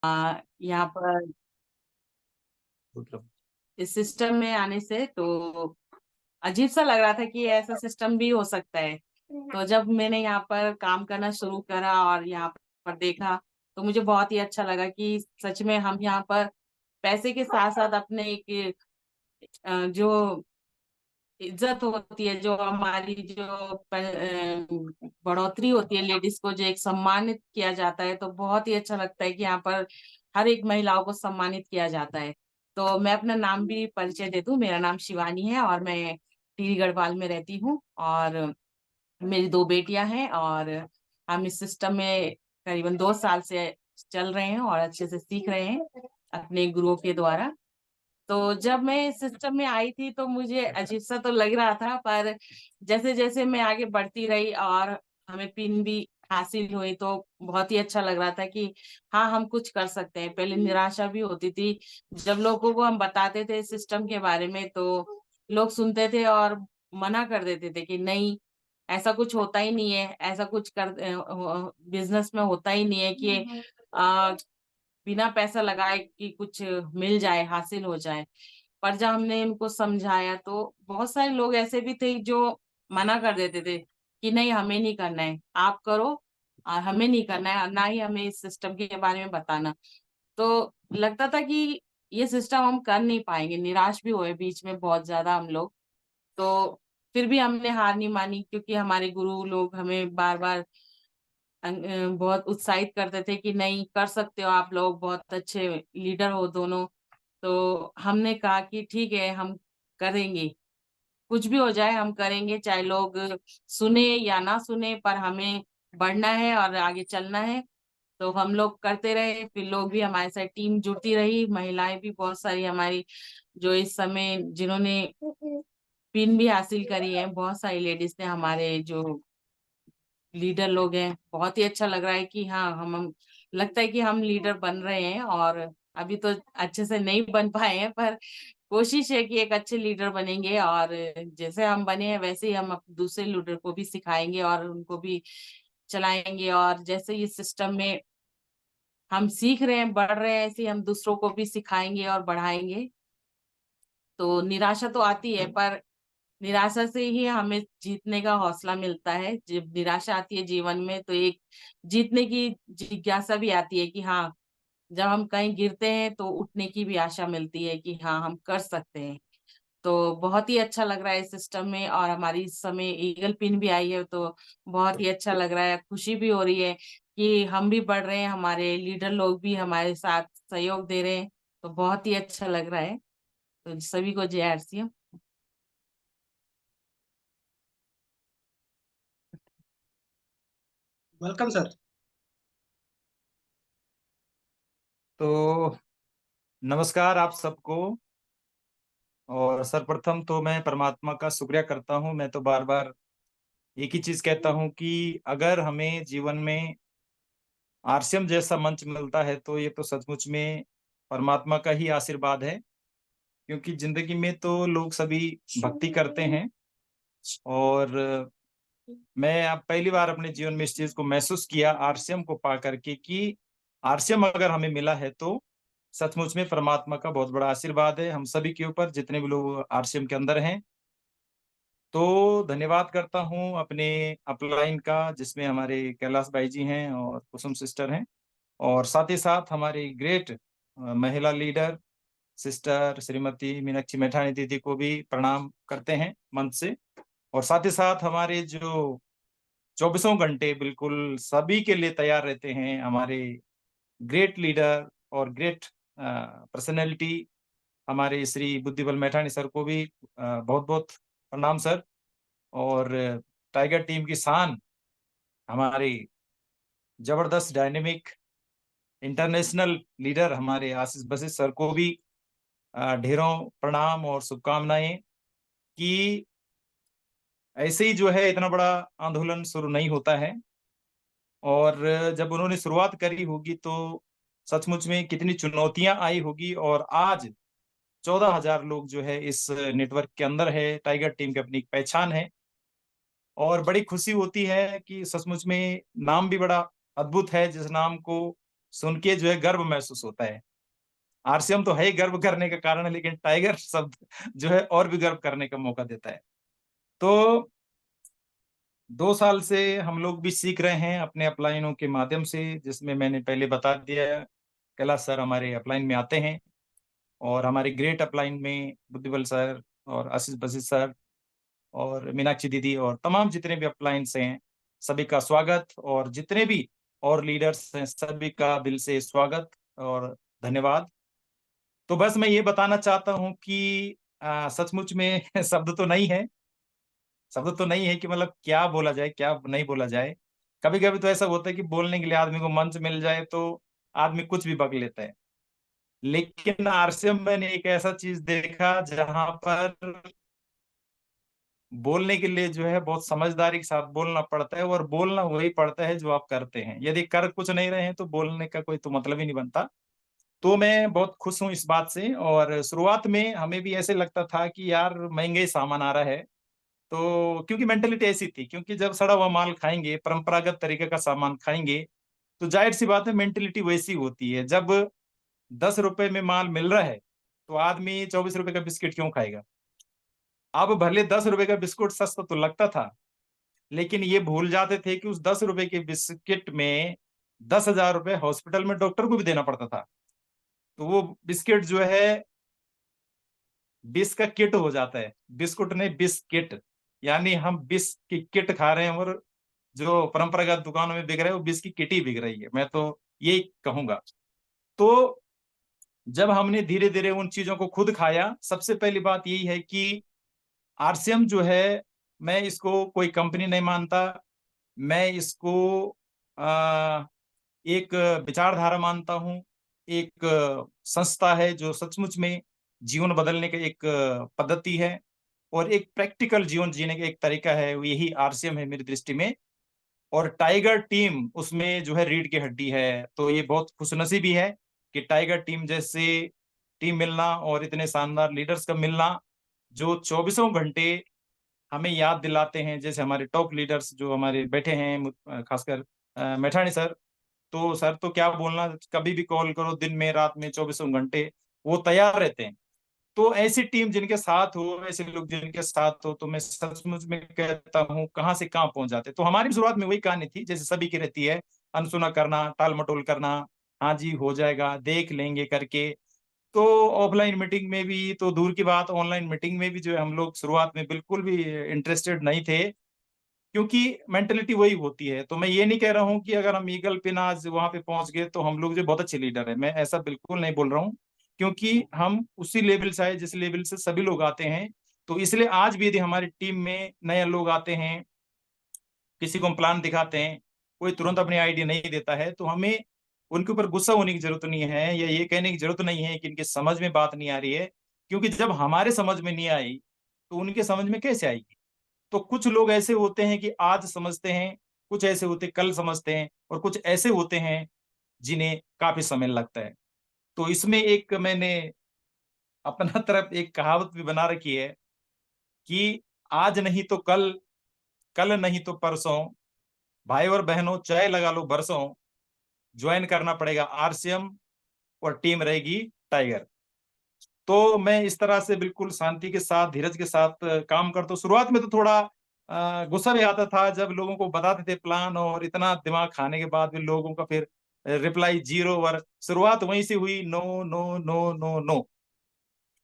यहाँ पर मतलब इस सिस्टम में आने से तो अजीब सा लग रहा था कि ऐसा सिस्टम भी हो सकता है। तो जब मैंने यहाँ पर काम करना शुरू करा और यहाँ पर देखा, तो मुझे बहुत ही अच्छा लगा कि सच में हम यहाँ पर पैसे के साथ साथ अपने एक जो इज्जत होती है, जो हमारी जो बढ़ोतरी होती है, लेडीज को जो एक सम्मानित किया जाता है, तो बहुत ही अच्छा लगता है कि यहाँ पर हर एक महिलाओं को सम्मानित किया जाता है। तो मैं अपना नाम भी परिचय दे दूं, मेरा नाम शिवानी है और मैं टिहरी गढ़वाल में रहती हूँ। और मेरी दो बेटियां हैं और हम इस सिस्टम में करीबन 2 साल से चल रहे हैं और अच्छे से सीख रहे हैं अपने गुरुओं के द्वारा। तो जब मैं इस सिस्टम में आई थी तो मुझे अजीब सा तो लग रहा था, पर जैसे जैसे मैं आगे बढ़ती रही और हमें पिन भी हासिल हुई, तो बहुत ही अच्छा लग रहा था कि हाँ, हम कुछ कर सकते हैं। पहले निराशा भी होती थी जब लोगों को हम बताते थे सिस्टम के बारे में, तो लोग सुनते थे और मना कर देते थे कि नहीं, ऐसा कुछ होता ही नहीं है, ऐसा कुछ कर बिजनेस में होता ही नहीं है कि बिना पैसा लगाए कि कुछ मिल जाए, हासिल हो जाए। पर जब हमने इनको समझाया तो बहुत सारे लोग ऐसे भी थे जो मना कर देते थे कि नहीं, हमें नहीं करना है, आप करो, और हमें नहीं करना है, और ना ही हमें इस सिस्टम के बारे में बताना। तो लगता था कि ये सिस्टम हम कर नहीं पाएंगे, निराश भी हुए बीच में बहुत ज्यादा हम लोग। तो फिर भी हमने हार नहीं मानी, क्योंकि हमारे गुरु लोग हमें बार बार बहुत उत्साहित करते थे कि नहीं, कर सकते हो, आप लोग बहुत अच्छे लीडर हो दोनों। तो हमने कहा कि ठीक है, हम करेंगे, कुछ भी हो जाए हम करेंगे, चाहे लोग सुने या ना सुने, पर हमें बढ़ना है और आगे चलना है। तो हम लोग करते रहे, फिर लोग भी हमारे साथ, टीम जुड़ती रही, महिलाएं भी बहुत सारी हमारी जो इस समय जिन्होंने पिन भी हासिल करी है, बहुत सारी लेडीज ने हमारे जो लीडर लोग हैं। बहुत ही अच्छा लग रहा है कि हाँ, हम लगता है कि हम लीडर बन रहे हैं। और अभी तो अच्छे से नहीं बन पाए हैं, पर कोशिश है कि एक अच्छे लीडर बनेंगे, और जैसे हम बने हैं वैसे ही हम दूसरे लीडर को भी सिखाएंगे और उनको भी चलाएंगे। और जैसे इस सिस्टम में हम सीख रहे हैं, बढ़ रहे हैं, ऐसे ही हम दूसरों को भी सिखाएंगे और बढ़ाएंगे। तो निराशा तो आती है, पर निराशा से ही हमें जीतने का हौसला मिलता है। जब निराशा आती है जीवन में, तो एक जीतने की जिज्ञासा भी आती है कि हाँ, जब हम कहीं गिरते हैं तो उठने की भी आशा मिलती है कि हाँ, हम कर सकते हैं। तो बहुत ही अच्छा लग रहा है इस सिस्टम में। और हमारी इस समय ईगल पिन भी आई है, तो बहुत ही अच्छा लग रहा है, खुशी भी हो रही है कि हम भी बढ़ रहे हैं, हमारे लीडर लोग भी हमारे साथ सहयोग दे रहे हैं। तो बहुत ही अच्छा लग रहा है। तो सभी को जय आरसीएम। Welcome sir. तो नमस्कार आप सबको। और सर्वप्रथम तो मैं परमात्मा का शुक्रिया करता हूँ। मैं तो बार बार एक ही चीज कहता हूँ कि अगर हमें जीवन में आरसीएम जैसा मंच मिलता है तो ये तो सचमुच में परमात्मा का ही आशीर्वाद है। क्योंकि जिंदगी में तो लोग सभी भक्ति करते हैं, और मैं अब पहली बार अपने जीवन में इस चीज को महसूस किया आरसीएम को पा करके कि आरसीएम अगर हमें मिला है तो सचमुच में परमात्मा का बहुत बड़ा आशीर्वाद है हम सभी के ऊपर, जितने भी लोग आरसीएम के अंदर हैं। तो धन्यवाद करता हूं अपने अपलाइन का, जिसमें हमारे कैलाश भाई जी हैं और कुसुम सिस्टर हैं, और साथ ही साथ हमारी ग्रेट महिला लीडर सिस्टर श्रीमती मीनाक्षी मैठाणी दीदी को भी प्रणाम करते हैं मन से। और साथ ही साथ हमारे जो चौबीसों घंटे बिल्कुल सभी के लिए तैयार रहते हैं, हमारे ग्रेट लीडर और ग्रेट पर्सनैलिटी हमारे श्री बुद्धिबल मैठाणी सर को भी बहुत बहुत प्रणाम सर। और टाइगर टीम की शान हमारे जबरदस्त डायनेमिक इंटरनेशनल लीडर हमारे आशीष बसित सर को भी ढेरों प्रणाम और शुभकामनाएं कि ऐसे ही जो है इतना बड़ा आंदोलन शुरू नहीं होता है। और जब उन्होंने शुरुआत करी होगी तो सचमुच में कितनी चुनौतियां आई होगी, और आज 14,000 लोग जो है इस नेटवर्क के अंदर है। टाइगर टीम की अपनी एक पहचान है, और बड़ी खुशी होती है कि सचमुच में नाम भी बड़ा अद्भुत है, जिस नाम को सुन के जो है गर्व महसूस होता है। आरसीएम तो है ही गर्व करने का कारण है, लेकिन टाइगर शब्द जो है और भी गर्व करने का मौका देता है। तो 2 साल से हम लोग भी सीख रहे हैं अपने अपलाइनों के माध्यम से, जिसमें मैंने पहले बता दिया, कैलाश सर हमारे अपलाइन में आते हैं, और हमारे ग्रेट अपलाइन में बुद्धिबल सर और आशीष बसित सर और मीनाक्षी दीदी और तमाम जितने भी अपलाइंस हैं, सभी का स्वागत, और जितने भी और लीडर्स हैं सभी का दिल से स्वागत और धन्यवाद। तो बस मैं ये बताना चाहता हूँ कि सचमुच में शब्द तो नहीं है कि मतलब क्या बोला जाए क्या नहीं बोला जाए। कभी कभी तो ऐसा होता है कि बोलने के लिए आदमी को मंच मिल जाए तो आदमी कुछ भी बक लेता है। लेकिन आरसीएम में मैंने एक ऐसा चीज देखा जहां पर बोलने के लिए जो है बहुत समझदारी के साथ बोलना पड़ता है, और बोलना वही पड़ता है जो आप करते हैं। यदि कर कुछ नहीं रहे हैं तो बोलने का कोई तो मतलब ही नहीं बनता। तो मैं बहुत खुश हूँ इस बात से। और शुरुआत में हमें भी ऐसे लगता था कि यार महंगे सामान आ रहा है, तो क्योंकि मेंटेलिटी ऐसी थी, क्योंकि जब सड़ा हुआ माल खाएंगे, परंपरागत तरीके का सामान खाएंगे, तो जाहिर सी बात है मेंटेलिटी वैसी होती है। जब 10 रुपए में माल मिल रहा है तो आदमी 24 रुपए का बिस्किट क्यों खाएगा। अब भले 10 रुपए का बिस्कुट सस्ता तो लगता था, लेकिन ये भूल जाते थे कि उस 10 रुपए के बिस्किट में 10,000 रुपए हॉस्पिटल में डॉक्टर को भी देना पड़ता था। तो वो बिस्किट जो है बिस का किट हो जाता है, बिस्कुट नहीं बिस्किट। यानी हम बिस की किट खा रहे हैं, और जो परंपरागत दुकानों में बिक रहा है वो बिस की किट ही बिक रही है, मैं तो यही कहूंगा। तो जब हमने धीरे धीरे उन चीजों को खुद खाया, सबसे पहली बात यही है कि आरसीएम जो है, मैं इसको कोई कंपनी नहीं मानता, मैं इसको आ, एक विचारधारा मानता हूँ। एक संस्था है जो सचमुच में जीवन बदलने का एक पद्धति है, और एक प्रैक्टिकल जीवन जीने का एक तरीका है, यही आरसीएम है मेरी दृष्टि में। और टाइगर टीम उसमें जो है रीढ़ की हड्डी है। तो ये बहुत खुशनसीबी है कि टाइगर टीम जैसे टीम मिलना और इतने शानदार लीडर्स का मिलना, जो चौबीसों घंटे हमें याद दिलाते हैं। जैसे हमारे टॉप लीडर्स जो हमारे बैठे हैं, खासकर मैठाणी सर। तो सर तो क्या बोलना, कभी भी कॉल करो, दिन में रात में 24 घंटे वो तैयार रहते हैं। तो ऐसी टीम जिनके साथ हो, ऐसे लोग जिनके साथ हो, तो मैं सचमुच में कहता हूँ कहाँ से कहाँ पहुंच जाते। तो हमारी भी शुरुआत में वही कहानी थी, जैसे सभी की रहती है, अनसुना करना, टाल मटोल करना, हाँ जी हो जाएगा देख लेंगे करके। तो ऑफलाइन मीटिंग में भी तो दूर की बात, ऑनलाइन मीटिंग में भी जो है हम लोग शुरुआत में बिल्कुल भी इंटरेस्टेड नहीं थे, क्योंकि मेंटेलिटी वही होती है। तो मैं ये नहीं कह रहा हूँ कि अगर हम ईगल पिन आज वहां पे पहुंच गए तो हम लोग जो बहुत अच्छे लीडर है, मैं ऐसा बिल्कुल नहीं बोल रहा हूँ। क्योंकि हम उसी लेवल से आए जिस लेवल से सभी लोग आते हैं। तो इसलिए आज भी यदि हमारी टीम में नए लोग आते हैं, किसी को हम प्लान दिखाते हैं, कोई तुरंत अपनी आइडिया नहीं देता है, तो हमें उनके ऊपर गुस्सा होने की जरूरत नहीं है, या ये कहने की जरूरत नहीं है कि इनके समझ में बात नहीं आ रही है। क्योंकि जब हमारे समझ में नहीं आई तो उनके समझ में कैसे आएगी। तो कुछ लोग ऐसे होते हैं कि आज समझते हैं, कुछ ऐसे होते कल समझते हैं, और कुछ ऐसे होते हैं जिन्हें काफी समय लगता है। तो इसमें एक मैंने अपना तरफ एक कहावत भी बना रखी है कि आज नहीं तो कल, कल नहीं तो परसों, भाई और बहनों चाय लगा लो बरसों, ज्वाइन करना पड़ेगा आरसीएम और टीम रहेगी टाइगर। तो मैं इस तरह से बिल्कुल शांति के साथ, धीरज के साथ काम करता हूँ। शुरुआत में तो थोड़ा गुस्सा भी आता था जब लोगों को बताते थे प्लान, और इतना दिमाग खाने के बाद भी लोगों का फिर रिप्लाई जीरो। और शुरुआत वहीं से हुई, no no no no no.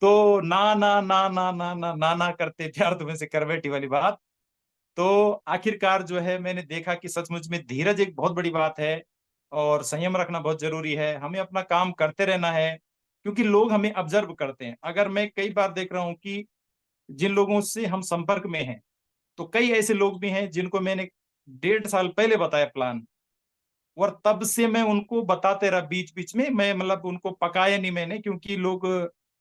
तो ना ना ना ना ना ना ना ना करते प्यार तुम्हें से कर बैठी वाली बात। तो आखिरकार जो है मैंने देखा कि सचमुच में धीरज एक बहुत बड़ी बात है, और संयम रखना बहुत जरूरी है। हमें अपना काम करते रहना है, क्योंकि लोग हमें ऑब्जर्व करते हैं। अगर मैं कई बार देख रहा हूँ कि जिन लोगों से हम संपर्क में हैं, तो कई ऐसे लोग भी हैं जिनको मैंने 1.5 साल पहले बताया प्लान, और तब से मैं उनको बताते रहा बीच बीच में। मैं मतलब उनको पकाया नहीं मैंने, क्योंकि लोग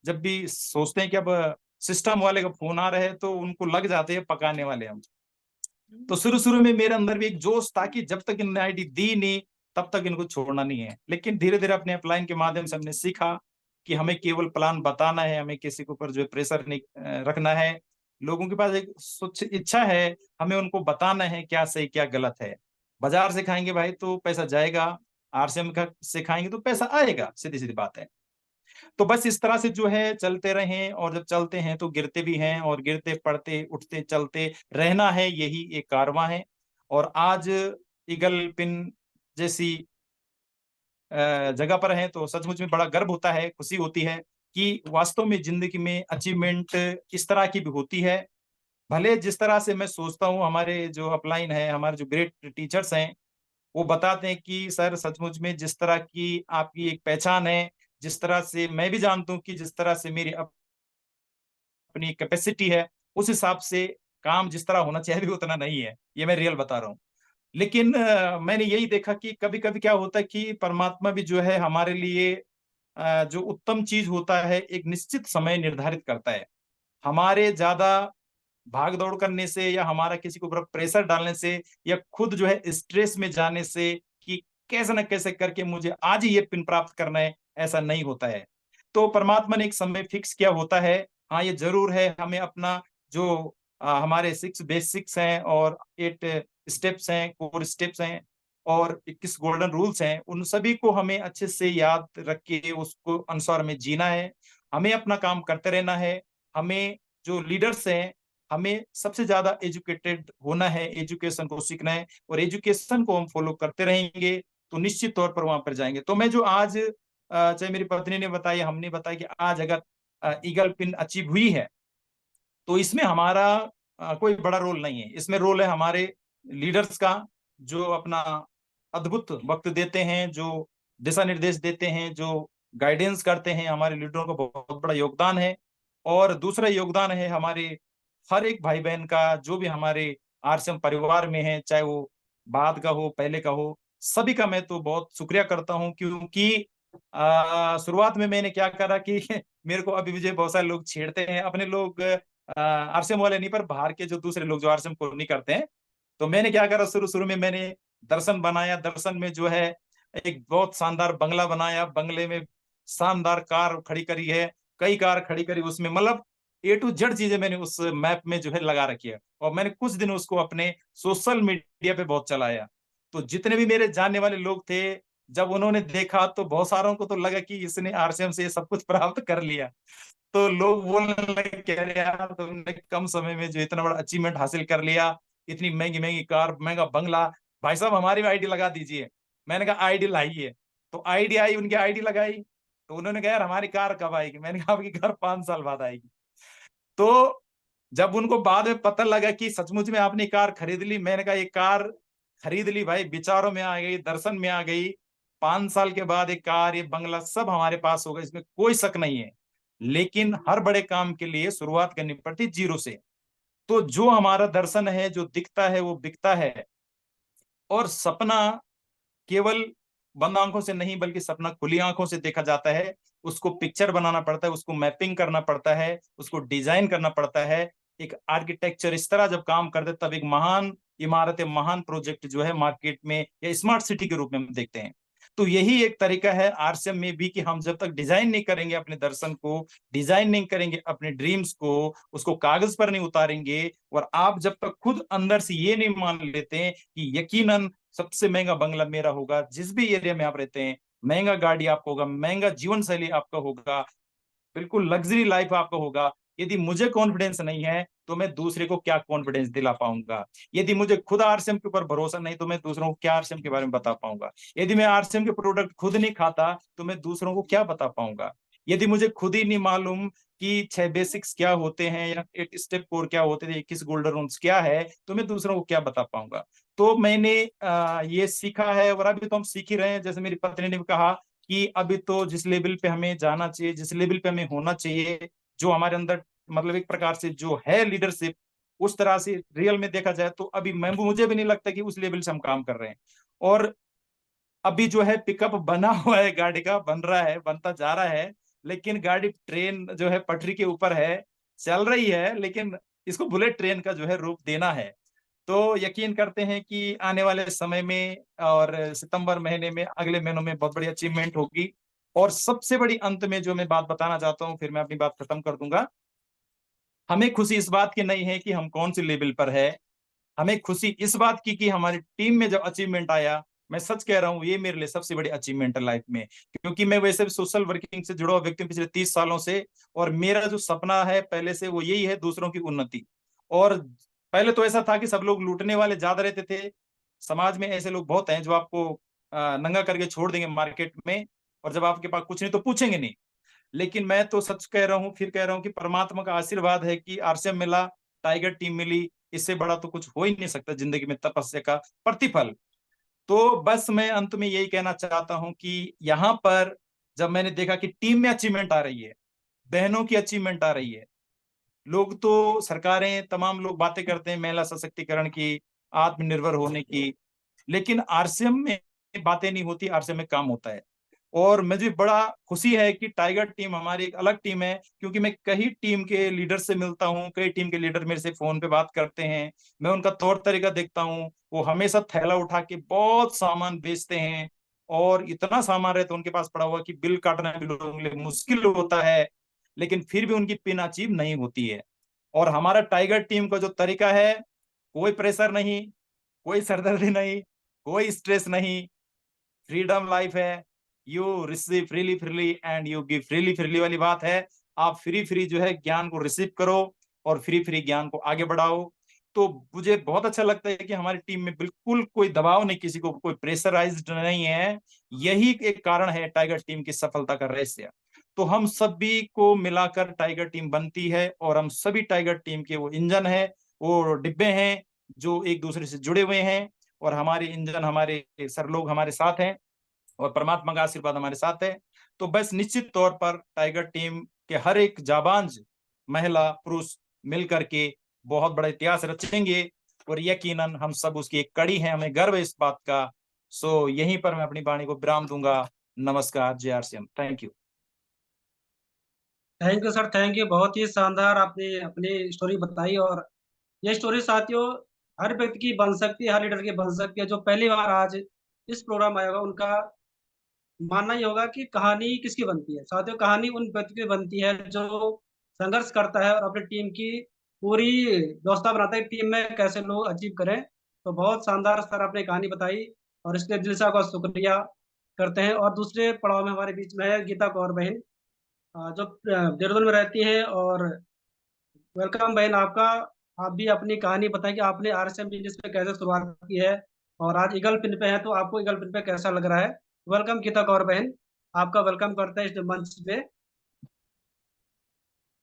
जब भी सोचते हैं कि अब सिस्टम वाले का फोन आ रहा है तो उनको लग जाते हैं पकाने वाले हम। तो शुरू शुरू में मेरे अंदर भी एक जोश था कि जब तक इन्होंने आईडी दी नहीं तब तक इनको छोड़ना नहीं है। लेकिन धीरे धीरे अपने अपलाइन के माध्यम से हमने सीखा कि हमें केवल प्लान बताना है, हमें किसी के ऊपर जो है प्रेशर नहीं रखना है। लोगों के पास एक स्वच्छ इच्छा है, हमें उनको बताना है क्या सही क्या गलत है। बाजार से खाएंगे भाई तो पैसा जाएगा, आरसीएम का सिखाएंगे तो पैसा आएगा, सीधी सीधी बात है। तो बस इस तरह से जो है चलते रहें, और जब चलते हैं तो गिरते भी हैं, और गिरते पड़ते उठते चलते रहना है, यही एक कारवां है। और आज ईगल पिन जैसी जगह पर हैं तो सचमुच में बड़ा गर्व होता है, खुशी होती है कि वास्तव में जिंदगी में अचीवमेंट इस तरह की भी होती है। भले जिस तरह से मैं सोचता हूँ, हमारे जो अपलाइन है, हमारे जो ग्रेट टीचर्स हैं, वो बताते हैं कि सर सचमुच में जिस तरह की आपकी एक पहचान है, जिस तरह से मैं भी जानता हूँ कि जिस तरह से मेरी अपनी कैपेसिटी है, उस हिसाब से काम जिस तरह होना चाहिए भी उतना नहीं है, ये मैं रियल बता रहा हूँ। लेकिन मैंने यही देखा कि कभी कभी क्या होता है कि परमात्मा भी जो है हमारे लिए जो उत्तम चीज होता है एक निश्चित समय निर्धारित करता है। हमारे ज्यादा भाग दौड़ करने से, या हमारा किसी के ऊपर प्रेशर डालने से, या खुद जो है स्ट्रेस में जाने से कि कैसे न कैसे करके मुझे आज ही ये पिन प्राप्त करना है, ऐसा नहीं होता है। तो परमात्मा ने एक समय फिक्स किया होता है। हाँ, ये जरूर है, हमें अपना जो हमारे 6 बेसिक्स हैं और 8 स्टेप्स हैं, कोर स्टेप्स हैं, और 21 गोल्डन रूल्स हैं, उन सभी को हमें अच्छे से याद रख के उसको अनुसार में जीना है। हमें अपना काम करते रहना है। हमें जो लीडर्स हैं, हमें सबसे ज्यादा एजुकेटेड होना है, एजुकेशन को सीखना है, और एजुकेशन को हम फॉलो करते रहेंगे तो निश्चित तौर पर वहां पर जाएंगे। तो मैं जो आज चाहे मेरी पत्नी ने बताया, हमने बताया कि आज अगर ईगल पिन अचीव हुई है, तो इसमें हमारा कोई बड़ा रोल नहीं है। इसमें रोल है हमारे लीडर्स का, जो अपना अद्भुत वक्त देते हैं, जो दिशा निर्देश देते हैं, जो गाइडेंस करते हैं, हमारे लीडरों का बहुत बड़ा योगदान है। और दूसरा योगदान है हमारे हर एक भाई बहन का, जो भी हमारे आरसीएम परिवार में है, चाहे वो बाद का हो पहले का हो, सभी का मैं तो बहुत शुक्रिया करता हूँ। क्योंकि शुरुआत में मैंने क्या करा कि मेरे को अभी मुझे बहुत सारे लोग छेड़ते हैं, अपने लोग आरसीएम वाले नहीं, पर बाहर के जो दूसरे लोग जो आरसीएम को नहीं करते हैं। तो मैंने क्या करा, शुरू शुरू में मैंने दर्शन बनाया। दर्शन में जो है एक बहुत शानदार बंगला बनाया, बंगले में शानदार कार खड़ी करी है, कई कार खड़ी करी उसमें, मतलब A to Z चीजें मैंने उस मैप में जो है लगा रखी है। और मैंने कुछ दिन उसको अपने सोशल मीडिया पे बहुत चलाया। तो जितने भी मेरे जानने वाले लोग थे, जब उन्होंने देखा तो बहुत सारों को तो लगा कि इसने आरसीएम से ये सब कुछ प्राप्त कर लिया। तो लोग बोलने लगे कह रहे यार, तुमने कम समय में जो इतना बड़ा अचीवमेंट हासिल कर लिया, इतनी महंगी महंगी कार, महंगा बंगला, भाई साहब हमारी भी आईडी लगा दीजिए। मैंने कहा आईडी लाइए। तो आईडी आई, उनकी आईडी लगाई। तो उन्होंने कहा यार हमारी कार कब आएगी? मैंने कहा आपकी कार 5 साल बाद आएगी। तो जब उनको बाद में पता लगा कि सचमुच में आपने कार खरीद ली, मैंने कहा ये कार खरीद ली भाई, विचारों में आ गई, दर्शन में आ गई। 5 साल के बाद एक कार, ये बंगला सब हमारे पास होगा, इसमें कोई शक नहीं है। लेकिन हर बड़े काम के लिए शुरुआत करनी पड़ती जीरो से। तो जो हमारा दर्शन है, जो दिखता है वो बिकता है। और सपना केवल बंद आंखों से नहीं, बल्कि सपना खुली आंखों से देखा जाता है। उसको पिक्चर बनाना पड़ता है, उसको मैपिंग करना पड़ता है, उसको डिजाइन करना पड़ता है। एक आर्किटेक्चर इस तरह जब काम करते तब एक महान इमारत, महान प्रोजेक्ट जो है मार्केट में या स्मार्ट सिटी के रूप में हम देखते हैं। तो यही एक तरीका है आरसीएम में भी, कि हम जब तक डिजाइन नहीं करेंगे अपने दर्शन को, डिजाइन नहीं करेंगे अपने ड्रीम्स को, उसको कागज पर नहीं उतारेंगे, और आप जब तक खुद अंदर से ये नहीं मान लेते हैं कि यकीनन सबसे महंगा बंगला मेरा होगा, जिस भी एरिया में आप रहते हैं, महंगा गाड़ी आपका होगा, महंगा जीवन शैली आपका होगा, बिल्कुल लग्जरी लाइफ आपका होगा, यदि मुझे कॉन्फिडेंस नहीं है तो मैं दूसरे को क्या कॉन्फिडेंस दिला पाऊंगा? यदि मुझे खुद आरसीएम के ऊपर भरोसा नहीं तो मैं दूसरों को क्या आरसीएम के बारे में बता पाऊंगा? यदि मैं आरसीएम के प्रोडक्ट खुद नहीं खाता तो मैं दूसरों को क्या बता पाऊंगा? यदि मुझे खुद ही नहीं मालूम कि 6 बेसिक्स क्या होते हैं, या 8 स्टेप कोर क्या होते थे, 21 गोल्डन रूल्स क्या है, तो मैं दूसरों को क्या बता पाऊंगा? तो मैंने ये सीखा है, और अभी तो हम सीख ही रहे हैं। जैसे मेरी पत्नी ने भी कहा कि अभी तो जिस लेवल पे हमें जाना चाहिए, जिस लेवल पे हमें होना चाहिए, जो हमारे अंदर मतलब एक प्रकार से जो है लीडरशिप, उस तरह से रियल में देखा जाए तो अभी मैं मुझे भी नहीं लगता कि उस लेवल से हम काम कर रहे हैं। और अभी जो है पिकअप बना हुआ है, गाड़ी का बन रहा है, बनता जा रहा है, लेकिन गाड़ी ट्रेन जो है पटरी के ऊपर है, चल रही है, लेकिन इसको बुलेट ट्रेन का जो है रूप देना है। तो यकीन करते हैं कि आने वाले समय में और सितंबर महीने में, अगले महीनों में बहुत बड़ी अचीवमेंट होगी। और सबसे बड़ी अंत में जो मैं बात बताना चाहता हूँ, फिर मैं अपनी बात खत्म कर दूंगा। हमें खुशी इस बात की नहीं है कि हम कौन सी लेवल पर है, हमें खुशी इस बात की कि हमारी टीम में जब अचीवमेंट आया मैं सच कह रहा हूँ, ये मेरे लिए सबसे बड़ी अचीवमेंट है लाइफ में, क्योंकि मैं वैसे भी सोशल वर्किंग से जुड़ा हुआ व्यक्ति हूँ पिछले 30 सालों से। और मेरा जो सपना है पहले से वो यही है, दूसरों की उन्नति। और पहले तो ऐसा था कि सब लोग लूटने वाले ज्यादा रहते थे। समाज में ऐसे लोग बहुत हैं जो आपको नंगा करके छोड़ देंगे मार्केट में, और जब आपके पास कुछ नहीं तो पूछेंगे नहीं। लेकिन मैं तो सच कह रहा हूँ, फिर कह रहा हूँ कि परमात्मा का आशीर्वाद है कि आरसीएम मिला, टाइगर टीम मिली। इससे बड़ा तो कुछ हो ही नहीं सकता जिंदगी में, तपस्या का प्रतिफल। तो बस मैं अंत में यही कहना चाहता हूं कि यहाँ पर जब मैंने देखा कि टीम में अचीवमेंट आ रही है, बहनों की अचीवमेंट आ रही है, लोग तो सरकारें तमाम लोग बातें करते हैं महिला सशक्तिकरण की, आत्मनिर्भर होने की, लेकिन आरसीएम में बातें नहीं होती, आरसीएम में काम होता है। और मुझे बड़ा खुशी है कि टाइगर टीम हमारी एक अलग टीम है, क्योंकि मैं कई टीम के लीडर से मिलता हूँ, कई टीम के लीडर मेरे से फोन पे बात करते हैं, मैं उनका तौर तरीका देखता हूँ। वो हमेशा थैला उठा के बहुत सामान बेचते हैं, और इतना सामान रहता है उनके पास पड़ा हुआ कि बिल काटना भी लोगों के लिए मुश्किल होता है, लेकिन फिर भी उनकी पिन अचीव नहीं होती है। और हमारा टाइगर टीम का जो तरीका है, कोई प्रेशर नहीं, कोई सरदर्दी नहीं, कोई स्ट्रेस नहीं, फ्रीडम लाइफ है। You receive freely freely and you give freely freely वाली बात है। आप फ्री फ्री जो है ज्ञान को रिसीव करो, और फ्री फ्री ज्ञान को आगे बढ़ाओ। तो मुझे बहुत अच्छा लगता है कि हमारी टीम में बिल्कुल कोई दबाव नहीं, किसी को कोई प्रेशराइज्ड नहीं है। यही एक कारण है टाइगर टीम की सफलता का रहस्य। तो हम सभी को मिलाकर टाइगर टीम बनती है, और हम सभी टाइगर टीम के वो इंजन है, वो डिब्बे हैं जो एक दूसरे से जुड़े हुए हैं। और हमारे इंजन, हमारे सर लोग हमारे साथ हैं, और परमात्मा का आशीर्वाद हमारे साथ है। तो बस निश्चित तौर पर टाइगर टीम के हर एक जाबांज महिला पुरुष मिलकर के बहुत बड़ा इतिहास रचेंगे, और यकीनन हम सब उसकी एक कड़ी हैं, हमें गर्व है इस बात का। सो यहीं पर मैं अपनी वाणी को विराम दूंगा। नमस्कार, जय RCM, thank you. Thank you sir, thank you. बहुत ही शानदार आपने अपनी स्टोरी बताई। और ये स्टोरी साथियों हर व्यक्ति की बन सकती है, हर लीडर की बन सकती है। जो पहली बार आज इस प्रोग्राम आया होगा उनका मानना ये होगा कि कहानी किसकी बनती है। साथियों कहानी उन व्यक्ति की बनती है जो संघर्ष करता है और अपनी टीम की पूरी व्यवस्था बनाता है, टीम में कैसे लोग अचीव करें। तो बहुत शानदार सर आपने कहानी बताई, और इसके दिल से आपका शुक्रिया करते हैं। और दूसरे पड़ाव में हमारे बीच में है गीता कौर बहन, जो देहरादून में रहती है। और वेलकम बहन आपका। आप भी अपनी कहानी बताएं कि आपने आरएसएम बिजनेस पे कैसे शुरुआत की है, और आज ईगल पिन पे है तो आपको ईगल पिन पे कैसा लग रहा है। वेलकम गीता कौर बहन, आपका वेलकम करते हैं इस मंच पे।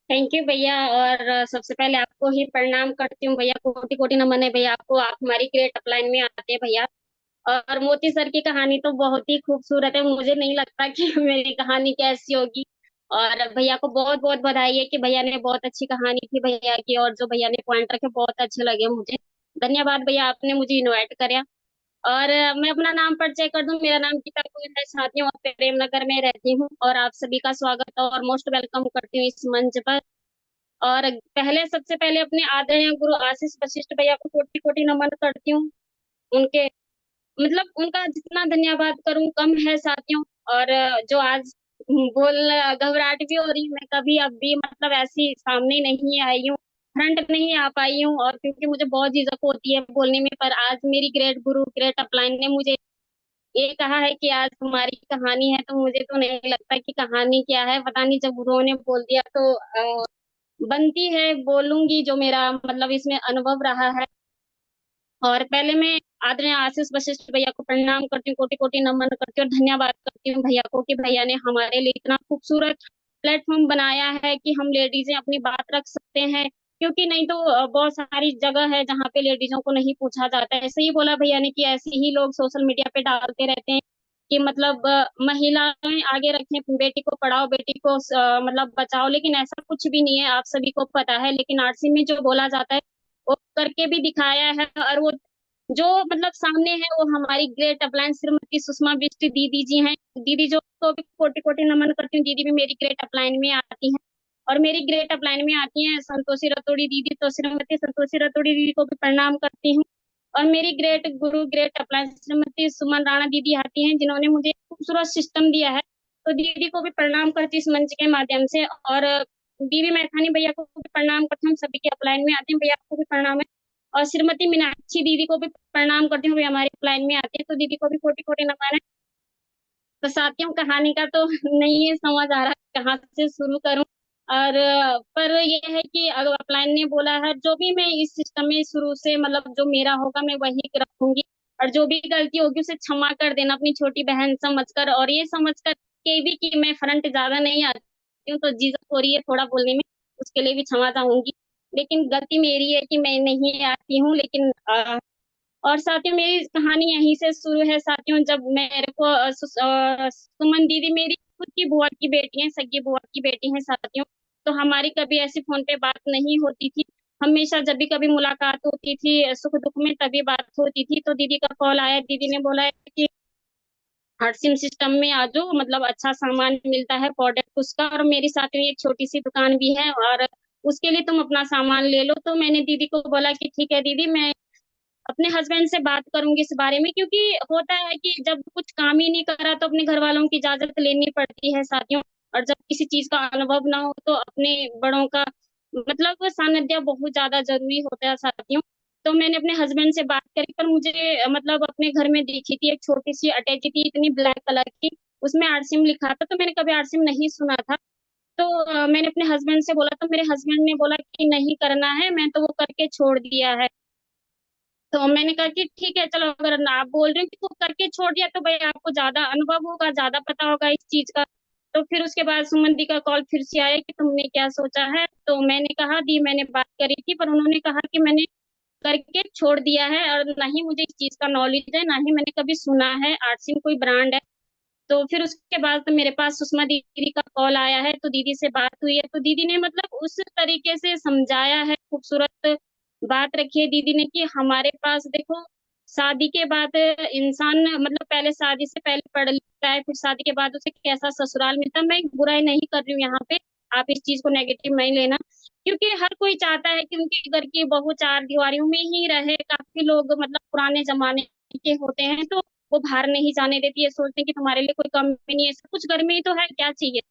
थैंक यू भैया। और सबसे पहले आपको ही प्रणाम करती हूँ भैया, कोटि कोटि नमन है भैया आपको। आप हमारी ग्रेट अपलाइन में आते हैं भैया। और मोती सर की कहानी तो बहुत ही खूबसूरत है, मुझे नहीं लगता कि मेरी कहानी कैसी होगी। और भैया को बहुत बहुत बधाई है कि भैया ने बहुत अच्छी कहानी थी भैया की, और जो भैया ने पॉइंट रखे बहुत अच्छे लगे मुझे। धन्यवाद भैया, आपने मुझे इनवाइट कराया। और मैं अपना नाम परिचय कर दूं, मेरा नाम गीता कौर है साथियों, और प्रेम नगर में रहती हूँ। और आप सभी का स्वागत और मोस्ट वेलकम करती हूँ इस मंच पर। और पहले सबसे पहले अपने आदरणीय गुरु आशीष वशिष्ठ भैया को कोटि कोटि नमन करती हूँ। उनके मतलब उनका जितना धन्यवाद करूं कम है साथियों। और जो आज बोल घबराहट भी हो रही है, मैं कभी अब भी मतलब ऐसी सामने नहीं आई हूँ, फ्रंट नहीं आ पाई हूँ, और क्योंकि मुझे बहुत झिझक होती है बोलने में। पर आज मेरी ग्रेट गुरु ग्रेट अपलाइन ने मुझे ये कहा है कि आज तुम्हारी कहानी है, तो मुझे तो नहीं लगता कि कहानी क्या है, पता नहीं, जब गुरुओं ने बोल दिया तो बनती है, बोलूंगी जो मेरा मतलब इसमें अनुभव रहा है। और पहले मैं आदरणीय आशीष वशिष्ठ भैया को प्रणाम करती हूँ, कोटि कोटि नमन करती हूँ, और धन्यवाद करती हूँ भैया को कि भैया ने हमारे लिए इतना खूबसूरत प्लेटफॉर्म बनाया है कि हम लेडीजें अपनी बात रख सकते हैं। क्योंकि नहीं तो बहुत सारी जगह है जहाँ पे लेडीजों को नहीं पूछा जाता है। ऐसे ही बोला भैया ने कि ऐसे ही लोग सोशल मीडिया पे डालते रहते हैं कि मतलब महिलाएं आगे रखें, बेटी को पढ़ाओ, बेटी को मतलब बचाओ, लेकिन ऐसा कुछ भी नहीं है, आप सभी को पता है। लेकिन आरसी में जो बोला जाता है वो करके भी दिखाया है। और वो जो मतलब सामने है वो हमारी ग्रेट अपलायंस श्रीमती सुषमा बिष्ट दीदी जी हैं। दीदी जो को भी कोटि कोटि नमन करती हूँ, दीदी भी मेरी ग्रेट अपलाइन में आती हैं। और मेरी ग्रेट अपलाइन में आती हैं संतोषी रतोड़ी दीदी, तो श्रीमती संतोषी रतोड़ी दीदी को भी प्रणाम करती हूँ। और मेरी ग्रेट गुरु ग्रेट अपलाइन श्रीमती सुमन राणा दीदी आती हैं, जिन्होंने मुझे खूबसूरत सिस्टम दिया है। तो दीदी को भी प्रणाम करती हूँ इस मंच के माध्यम से। और दीदी मैथानी भैया को भी प्रणाम करती हूँ, सभी के अपलाइन में आती हूँ, भैया को भी प्रणाम है। और श्रीमती मीनाक्षी दीदी को भी प्रणाम करती हूँ, वे हमारे लाइन में आती है, तो दीदी को भी कोटि कोटि नमन है। तो साथियों, कहानी का तो नहीं है समझ आ रहा कहाँ से शुरू करूं। और पर ये है कि अगर अपलाइन ने बोला है, जो भी मैं इस सिस्टम में शुरू से मतलब जो मेरा होगा मैं वही रखूंगी, और जो भी गलती होगी उसे क्षमा कर देना अपनी छोटी बहन समझकर, और ये समझ कर के भी कि मैं फ्रंट ज्यादा नहीं आती हूँ, तो झिझक हो रही है थोड़ा बोलने में, उसके लिए भी क्षमा चाहूंगी। लेकिन गलती मेरी है कि मैं नहीं आती हूँ। लेकिन और साथियों, मेरी कहानी यहीं से शुरू है साथियों। जब मेरे को सुमन दीदी मेरी खुद की बुआ की बेटी है, सगी बुआ की बेटी है साथियों। तो हमारी कभी ऐसी फोन पे बात नहीं होती थी। हमेशा जब भी कभी मुलाकात होती थी सुख दुख में तभी बात होती थी। तो दीदी का कॉल आया, दीदी ने बोला है कि हर सिम सिस्टम में आ जाओ, मतलब अच्छा सामान मिलता है प्रोडक्ट उसका, और मेरी साथ में एक छोटी सी दुकान भी है, और उसके लिए तुम अपना सामान ले लो। तो मैंने दीदी को बोला कि ठीक है दीदी, मैं अपने हस्बैंड से बात करूंगी इस बारे में, क्योंकि होता है कि जब कुछ काम ही नहीं करा तो अपने घर वालों की इजाजत लेनी पड़ती है साथियों। और जब किसी चीज का अनुभव ना हो तो अपने बड़ों का मतलब सानिध्य बहुत ज्यादा जरूरी होता है साथियों। तो मैंने अपने हस्बैंड से बात करी, पर मुझे मतलब अपने घर में दिखी थी एक छोटी सी अटैची थी, इतनी ब्लैक कलर की, उसमें आरसिम लिखा था, तो मैंने कभी आरसिम नहीं सुना था। तो मैंने अपने हस्बैंड से बोला, तो मेरे हस्बैंड ने बोला कि नहीं करना है, मैं तो वो करके छोड़ दिया है। तो मैंने कहा कि ठीक है चलो, अगर आप बोल रहे हो कि वो करके छोड़ दिया तो भाई आपको ज्यादा अनुभव होगा, ज्यादा पता होगा इस चीज का। तो फिर उसके बाद सुमन दी का कॉल फिर से आया कि तुमने क्या सोचा है। तो मैंने कहा दी मैंने बात करी थी, पर उन्होंने कहा कि मैंने करके छोड़ दिया है, और ना ही मुझे इस चीज का नॉलेज है, ना ही मैंने कभी सुना है आरसिम कोई ब्रांड है। तो फिर उसके बाद तो मेरे पास सुषमा दीदी का कॉल आया है, तो दीदी से बात हुई है, तो दीदी ने मतलब उस तरीके से समझाया है, खूबसूरत बात रखी है दीदी ने कि हमारे पास देखो, शादी के बाद इंसान मतलब पहले शादी से पहले पढ़ लिखता है, फिर शादी के बाद उसे कैसा ससुराल मिलता है। मैं बुराई नहीं कर रही हूँ यहाँ पे, आप इस चीज को नेगेटिव नहीं लेना, क्योंकि हर कोई चाहता है कि उनके घर की बहू चार दीवारियों में ही रहे। काफी लोग मतलब पुराने जमाने के होते हैं, तो वो बाहर नहीं जाने देती है, सोचते हैं कि तुम्हारे लिए कोई कमी नहीं है, सब कुछ घर में ही तो है, क्या चाहिए।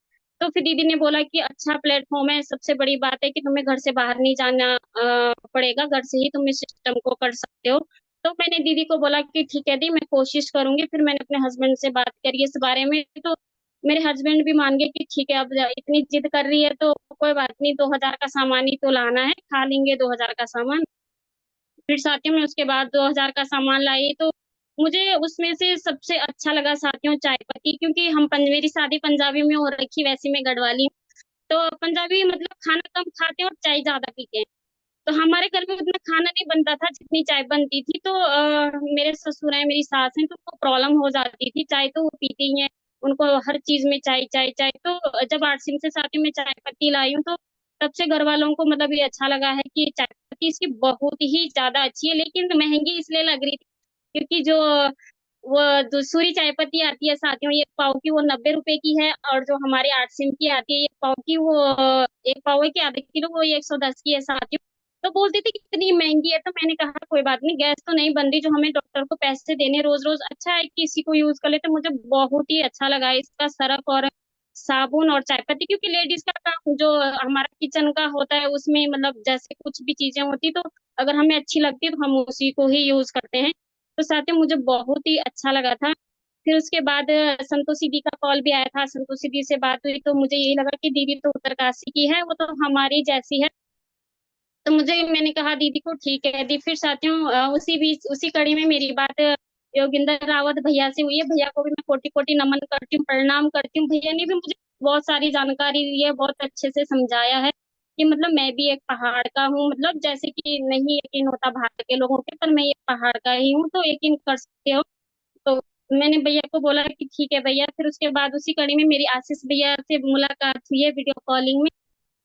तो फिर दीदी ने बोला कि अच्छा प्लेटफॉर्म है, सबसे बड़ी बात है कि तुम्हें घर से बाहर नहीं जाना पड़ेगा, घर से ही तुम इस सिस्टम को कर सकते हो। तो मैंने दीदी को बोला कि ठीक है दी, मैं कोशिश करूंगी। फिर मैंने अपने हस्बैंड से बात करी इस बारे में, तो मेरे हस्बैंड भी मान गए कि ठीक है, अब इतनी जिद कर रही है तो कोई बात नहीं, 2000 का सामान ही तो लाना है, खा लेंगे 2000 का सामान। फिर साथियों में उसके बाद 2000 का सामान लाई, तो मुझे उसमें से सबसे अच्छा लगा साथियों चाय पत्ती, क्योंकि मेरी शादी पंजाबी में हो रखी, वैसे मैं गढ़वाली हूँ। तो पंजाबी मतलब खाना कम खाते हैं और चाय ज्यादा पीते हैं। तो हमारे घर में उतना खाना नहीं बनता था जितनी चाय बनती थी। तो मेरे ससुर हैं, मेरी सास हैं, तो उनको प्रॉब्लम हो जाती थी, चाय तो वो पीती ही हैं, उनको हर चीज में चाय चाय चाय। तो जब आरसिंह से साथ में चाय पत्ती लाई हूँ, तो तब से घर वालों को मतलब ये अच्छा लगा है कि चाय पत्ती इसकी बहुत ही ज्यादा अच्छी है, लेकिन महंगी इसलिए लग रही थी क्योंकि जो वो दूसरी चाय पत्ती आती है साथियों, एक पाव की वो 90 रुपए की है, और जो हमारे 8 सिम की आती है एक पाव की, वो एक पाव है कि आधे किलो, वो 110 की है साथियों। तो बोलती थी कितनी महंगी है, तो मैंने कहा कोई बात नहीं, गैस तो नहीं बन रही जो हमें डॉक्टर को पैसे देने रोज रोज, अच्छा है कि इसी को यूज कर लेते। मुझे बहुत ही अच्छा लगा इसका सरफ और साबुन और चाय पत्ती, क्योंकि लेडीज का काम जो हमारा किचन का होता है उसमें मतलब जैसे कुछ भी चीजें होती, तो अगर हमें अच्छी लगती है तो हम उसी को ही यूज करते हैं। तो साथ में मुझे बहुत ही अच्छा लगा था। फिर उसके बाद संतोषी दी का कॉल भी आया था, संतोषी दी से बात हुई, तो मुझे यही लगा कि दीदी तो उत्तरकाशी की है, वो तो हमारी जैसी है। तो मैंने कहा दीदी को ठीक है दी। फिर साथियों उसी बीच उसी कड़ी में मेरी बात योगिंदर रावत भैया से हुई है। भैया को भी मैं कोटि कोटि नमन करती हूँ, प्रणाम करती हूँ। भैया ने भी मुझे बहुत सारी जानकारी दी है, बहुत अच्छे से समझाया है कि मतलब मैं भी एक पहाड़ का हूँ, मतलब जैसे कि नहीं यकीन होता बाहर के लोगों के, पर मैं एक पहाड़ का ही हूँ, तो यकीन कर सकते हो। तो मैंने भैया को बोला कि ठीक है भैया। फिर उसके बाद उसी कड़ी में मेरी आशीष भैया से मुलाकात हुई है वीडियो कॉलिंग में।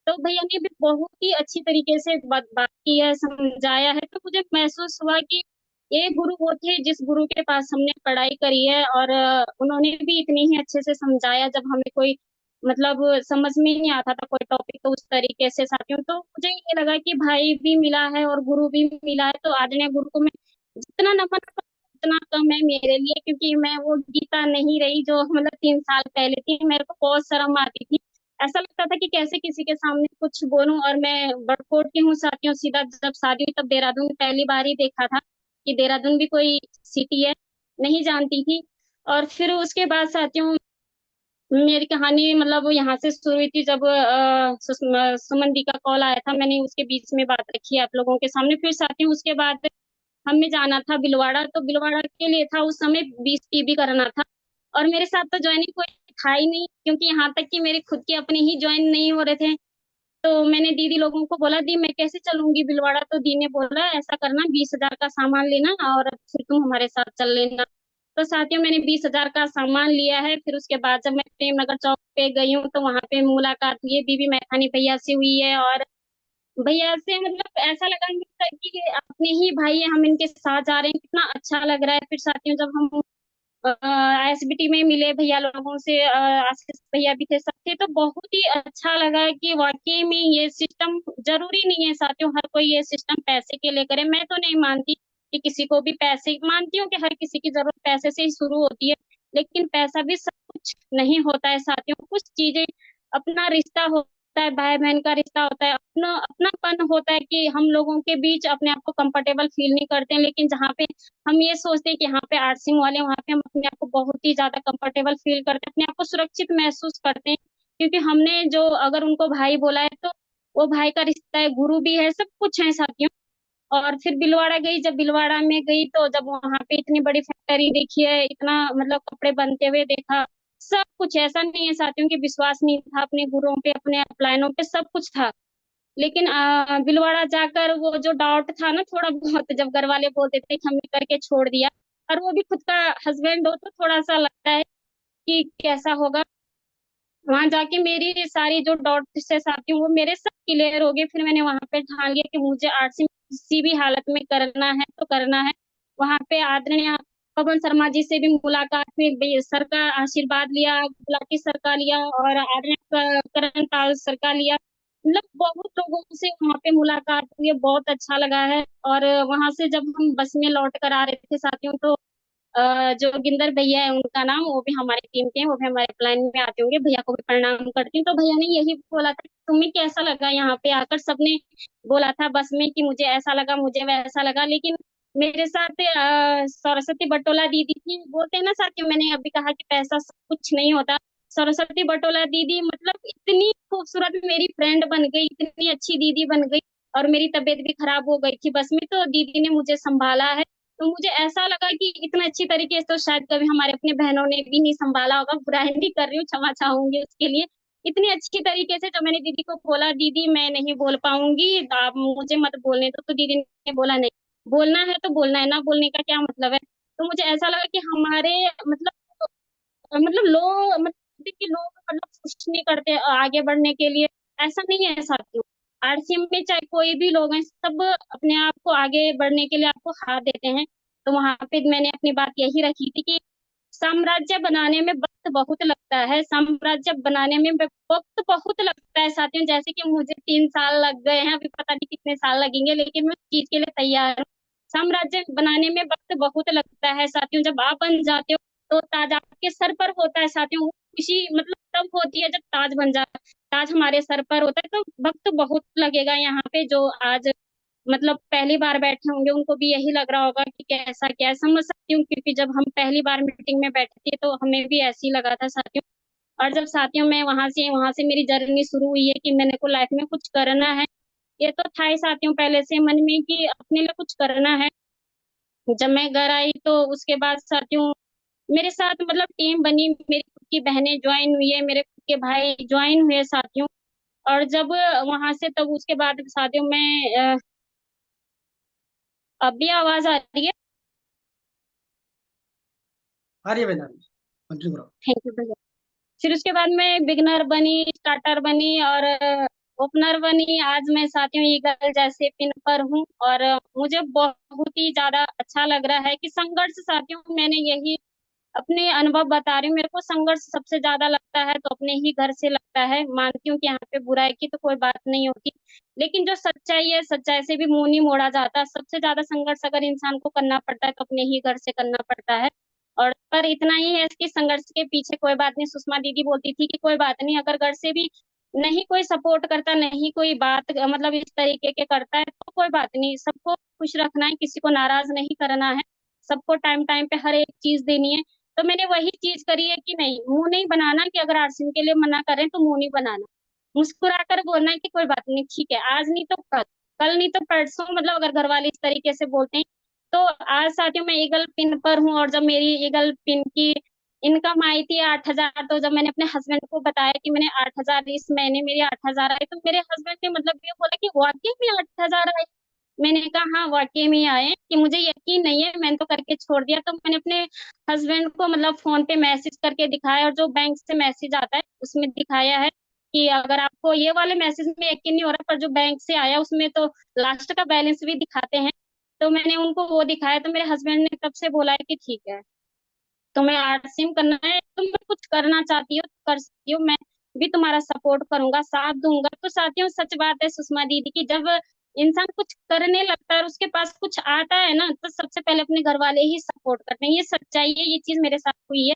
तो भैया ने भी बहुत ही अच्छी तरीके से बात की है, समझाया है। तो मुझे महसूस हुआ कि ये गुरु वो थे जिस गुरु के पास हमने पढ़ाई करी है, और उन्होंने भी इतनी ही अच्छे से समझाया जब हमें कोई मतलब समझ में नहीं आता था कोई टॉपिक, तो उस तरीके से साथियों तो मुझे ये लगा कि भाई भी मिला है और गुरु भी मिला है। तो आदरणीय गुरु को मैं जितना नमन करूं उतना कम है मेरे लिए, क्योंकि मैं वो गीता नहीं रही जो मतलब 3 साल पहले थी। मेरे को बहुत शर्म आती थी ऐसा लगता था कि कैसे किसी के सामने कुछ बोलूं। और मैं बड़कोट की हूँ साथियों, सीधा जब शादी हुई तब देहरादून पहली बार ही देखा था कि देहरादून भी कोई सिटी है, नहीं जानती थी। और फिर उसके बाद साथियों मेरी कहानी मतलब वो यहाँ से शुरू हुई थी जब सुमन दी का कॉल आया था, मैंने उसके बीच में बात रखी आप लोगों के सामने। फिर साथियों उसके बाद हमें जाना था बिलवाड़ा, तो बिलवाड़ा के लिए था उस समय 20 टीबी करना था। और मेरे साथ तो ज्वाइनिंग कोई था ही नहीं, क्योंकि यहाँ तक कि मेरे खुद के अपने ही ज्वाइन नहीं हो रहे थे। तो मैंने दीदी लोगों को बोला, दी मैं कैसे चलूंगी बिलवाड़ा? तो दी ने बोला ऐसा करना, 20,000 का सामान लेना और फिर तुम हमारे साथ चल लेना। तो साथियों मैंने 20,000 का सामान लिया है। फिर उसके बाद जब मैं प्रेम नगर चौक पे गई हूँ तो वहां पे मुलाकात हुई है बीबी मैथानी भैया से हुई है। और भैया से मतलब ऐसा लगा मुझे कि अपने ही भाई है, हम इनके साथ जा रहे हैं, कितना अच्छा लग रहा है। फिर साथियों जब हम एसबीटी में मिले भैया लोगों से, आशीष भैया भी थे, सब थे, तो बहुत ही अच्छा लगा कि वाकई में ये सिस्टम जरूरी नहीं है साथियों हर कोई ये सिस्टम पैसे के लिए करे। मैं तो नहीं मानती कि किसी को भी पैसे, मानती हूँ कि हर किसी की जरूरत पैसे से ही शुरू होती है, लेकिन पैसा भी सब कुछ नहीं होता है साथियों। कुछ चीजें, अपना रिश्ता होता है, भाई बहन का रिश्ता होता है, अपना अपनापन होता है कि हम लोगों के बीच अपने आप को कंफर्टेबल फील नहीं करते हैं। लेकिन जहाँ पे हम ये सोचते हैं कि यहाँ पे आर्टसिंग वाले, वहाँ पे हम अपने आप को बहुत ही ज्यादा कंफर्टेबल फील करते हैं, अपने आप को सुरक्षित महसूस करते हैं, क्योंकि हमने जो अगर उनको भाई बोला है तो वो भाई का रिश्ता है, गुरु भी है, सब कुछ है साथियों। और फिर बिलवाड़ा गई, जब बिलवाड़ा में गई तो जब वहां पे इतनी बड़ी फैक्ट्री देखी है, इतना मतलब कपड़े बनते हुए देखा, सब कुछ, ऐसा नहीं है साथियों कि विश्वास नहीं था अपने गुरुओं पे, अपने अपलायनों पे, सब कुछ था। लेकिन बिलवाड़ा जाकर वो जो डाउट था ना थोड़ा बहुत, जब घर वाले बोलते थे कि हमने करके छोड़ दिया, और वो भी खुद का हस्बैंड हो, तो थोड़ा सा लगता है कि कैसा होगा। वहां जाके मेरी सारी जो डाउट्स है साथियों वो मेरे सब क्लियर हो गए। फिर मैंने वहां पे ठान लिया कि मुझे आर्ट्स किसी भी हालत में करना है तो करना है। वहां पे आदरणीय पवन शर्मा जी से भी मुलाकात हुई, सर का आशीर्वाद लिया, गुलाटी सर का लिया, और आदरणीय करण पाल सर का लिया। मतलब बहुत लोगों से वहां पे मुलाकात हुई है, बहुत अच्छा लगा है। और वहां से जब हम बस में लौट कर आ रहे थे साथियों, तो जोगिंदर भैया है उनका नाम, वो भी हमारी टीम के हैं, वो भी हमारे प्लान में आते होंगे, भैया को भी प्रणाम करती हूँ। तो भैया ने यही बोला था कि तुम्हें कैसा लगा यहाँ पे आकर? सबने बोला था बस में कि मुझे ऐसा लगा, मुझे वैसा लगा। लेकिन मेरे साथ सरस्वती बटोला दीदी थी। बोलते हैं ना साथियों, मैंने अभी कहा कि पैसा सब कुछ नहीं होता। सरस्वती बटोला दीदी मतलब इतनी खूबसूरत मेरी फ्रेंड बन गई, इतनी अच्छी दीदी बन गई। और मेरी तबीयत भी खराब हो गई थी बस में, तो दीदी ने मुझे संभाला है। तो मुझे ऐसा लगा कि इतना अच्छी तरीके से तो शायद कभी हमारे अपने बहनों ने भी नहीं संभाला होगा। बुराई नहीं कर रही हूँ, क्षमा चाहूंगी उसके लिए। इतनी अच्छी तरीके से, जब मैंने दीदी को बोला दीदी मैं नहीं बोल पाऊंगी, आप मुझे मत बोलने दो, तो दीदी ने बोला नहीं, बोलना है तो बोलना है, ना बोलने का क्या मतलब है। तो मुझे ऐसा लगा कि हमारे मतलब लोग मतलब कि लोग मतलब कुछ नहीं करते आगे बढ़ने के लिए, ऐसा नहीं है साथियों। आरसीएम में चाहे कोई भी लोग हैं, सब अपने आप को आगे बढ़ने के लिए आपको हाथ देते हैं। तो वहां पे मैंने अपनी बात यही रखी थी कि साम्राज्य बनाने में वक्त बहुत लगता है, साम्राज्य बनाने में वक्त बहुत लगता है साथियों। जैसे कि मुझे 3 साल लग गए हैं, अभी पता नहीं कितने साल लगेंगे, लेकिन मैं उस चीज के लिए तैयार हूँ। साम्राज्य बनाने में वक्त बहुत लगता है साथियों। जब आप बन जाते हो तो ताज आपके सर पर होता है साथियों। वो खुशी मतलब तब होती है जब ताज बन जाता है, ताज हमारे सर पर होता है। तो वक्त बहुत लगेगा यहाँ पे। जो आज मतलब पहली बार बैठे होंगे उनको भी यही लग रहा होगा कि कैसा क्या है, समझ सकती हूँ, क्योंकि जब हम पहली बार मीटिंग में बैठे थे तो हमें भी ऐसे ही लगा था साथियों। और जब साथियों में वहां से मेरी जर्नी शुरू हुई है कि मैंने को लाइफ में कुछ करना है, ये तो था ही साथियों पहले से मन में कि अपने लिए कुछ करना है। जब मैं घर आई तो उसके बाद साथियों मेरे साथ मतलब टीम बनी, मेरी खुद की बहनें ज्वाइन हुई है, मेरे खुद के भाई ज्वाइन हुए साथियों। और जब वहां से तब उसके बाद साथियों में अब भी आवाज आ रही है? आ रही है बेटा, कंटिन्यू करो। थैंक यू भैया। फिर उसके बाद मैं बिगनर बनी, स्टार्टर बनी और ओपनर बनी। आज मैं साथियों ईगल जैसे पिन पर हूँ। और मुझे बहुत ही ज्यादा अच्छा लग रहा है कि संघर्ष साथियों, मैंने यही अपने अनुभव बता रही हूँ, मेरे को संघर्ष सबसे ज्यादा लगता है तो अपने ही घर से लगता है। मानती हूँ कि यहाँ पे बुराई की तो कोई बात नहीं होती, लेकिन जो सच्चाई है, सच्चाई से भी मुंह नहीं मोड़ा जाता। सबसे ज्यादा संघर्ष अगर इंसान को करना पड़ता है तो अपने ही घर से करना पड़ता है। और पर इतना ही है कि संघर्ष के पीछे कोई बात नहीं, सुषमा दीदी बोलती थी कि कोई बात नहीं, अगर घर से भी नहीं कोई सपोर्ट करता, नहीं कोई बात मतलब इस तरीके के करता है, तो कोई बात नहीं, सबको खुश रखना है, किसी को नाराज नहीं करना है, सबको टाइम टाइम पे हर एक चीज देनी है। तो मैंने वही चीज करी है कि नहीं, मुंह नहीं बनाना कि अगर आरसीएम के लिए मना करें तो मुंह नहीं बनाना, मुस्कुरा कर बोलना है कि कोई बात नहीं, ठीक है, आज नहीं तो कल, कल नहीं तो परसों, मतलब अगर घर वाले इस तरीके से बोलते हैं तो। आज साथियों मैं ईगल पिन पर हूँ, और जब मेरी ईगल पिन की इनकम आई थी 8,000, तो जब मैंने अपने हस्बैंड को बताया कि मैंने 8,000 इस महीने मेरे 8,000 आए, तो मेरे हस्बैंड ने मतलब ये बोला कि वाकई में 8,000 आए। मैंने कहा हाँ वाकई में आए, कि मुझे यकीन नहीं है, मैंने तो करके छोड़ दिया। तो मैंने अपने हस्बैंड को मतलब फोन पे मैसेज करके दिखाया, और जो बैंक से मैसेज आता है उसमें दिखाया है कि अगर आपको ये वाले मैसेज में यकीन नहीं हो रहा, पर जो बैंक से आया उसमें तो लास्ट का बैलेंस भी दिखाते हैं। तो मैंने उनको वो दिखाया, तो मेरे हस्बैंड ने तब से बोला है कि ठीक है, तुम्हें आरसीएम करना है, तुम कुछ करना चाहती हो तो कर सकती हो, मैं भी तुम्हारा सपोर्ट करूंगा, साथ दूंगा। तो साथियों सच बात है सुषमा दीदी की, जब इंसान कुछ करने लगता है और उसके पास कुछ आता है ना, तो सबसे पहले अपने घर वाले ही सपोर्ट करते हैं, ये सच्चाई है, ये चीज मेरे साथ हुई है।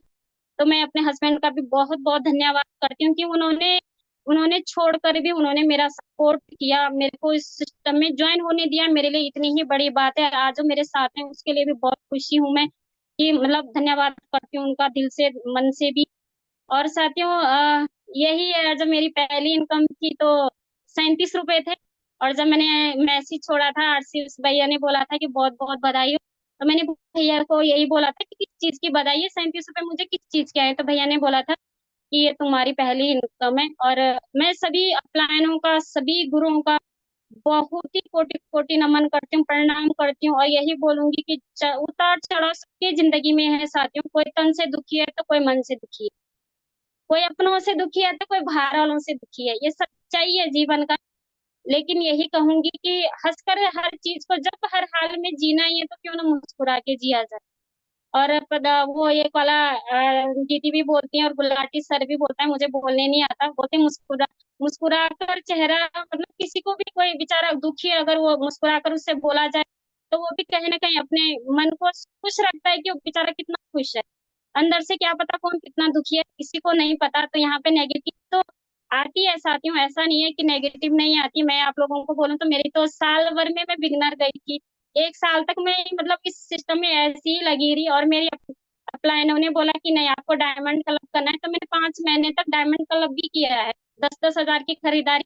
तो मैं अपने हस्बैंड का भी बहुत बहुत धन्यवाद करती हूँ कि उन्होंने उन्होंने छोड़कर भी उन्होंने मेरा सपोर्ट किया, मेरे को इस सिस्टम में ज्वाइन होने दिया, मेरे लिए इतनी ही बड़ी बात है। आज वो मेरे साथ हैं, उसके लिए भी बहुत खुशी हूँ मैं, कि मतलब धन्यवाद करती हूँ उनका दिल से मन से भी। और साथियों यही है, जब मेरी पहली इनकम थी तो 37 रुपए थे, और जब मैंने मैसेज छोड़ा था आरसी, उस भैया ने बोला था कि बहुत बहुत बधाई हो। तो मैंने भैया को यही बोला था कि किस चीज की बधाई है, 37 रुपए मुझे किस चीज के आए। तो भैया ने बोला था कि ये तुम्हारी पहली इनकम है। और मैं सभी अपलायनों का, सभी गुरुओं का बहुत ही कोटि कोटि नमन करती हूँ, प्रणाम करती हूँ, और यही बोलूंगी कि उतार चढ़ाव सबकी जिंदगी में है साथियों, कोई तन से दुखी है तो कोई मन से दुखी है, कोई अपनों से दुखी है तो कोई बाहर वालों से दुखी है, ये सच्चाई है जीवन का। लेकिन यही कहूंगी कि हंसकर हर चीज को, जब हर हाल में जीना ही है तो क्यों ना मुस्कुरा के जिया जाए। और वो एक वाला दीदी भी बोलती हैं और गुलाटी सर भी बोलता है, मुझे बोलने नहीं आता, बोलते हैं, मुस्कुरा मुस्कुरा कर चेहरा, मतलब किसी को भी कोई बेचारा दुखी है, अगर वो मुस्कुरा कर उससे बोला जाए तो वो भी कहीं ना कहीं अपने मन को खुश रखता है कि वो बेचारा कितना खुश है। अंदर से क्या पता कौन कितना दुखी है, किसी को नहीं पता। तो यहाँ पे नेगेटिव तो आती है साथियों, ऐसा नहीं है कि नेगेटिव नहीं आती। मैं आप लोगों को बोलूँ तो मेरी तो साल भर में मैं बिगनर गई थी, 1 साल तक मैं मतलब इस सिस्टम में ऐसी ही लगी रही, और मेरी अपलाइनों ने बोला कि नहीं आपको डायमंड क्लब करना है, तो मैंने 5 महीने तक डायमंड क्लब भी किया है, 10-10 हजार की खरीदारी।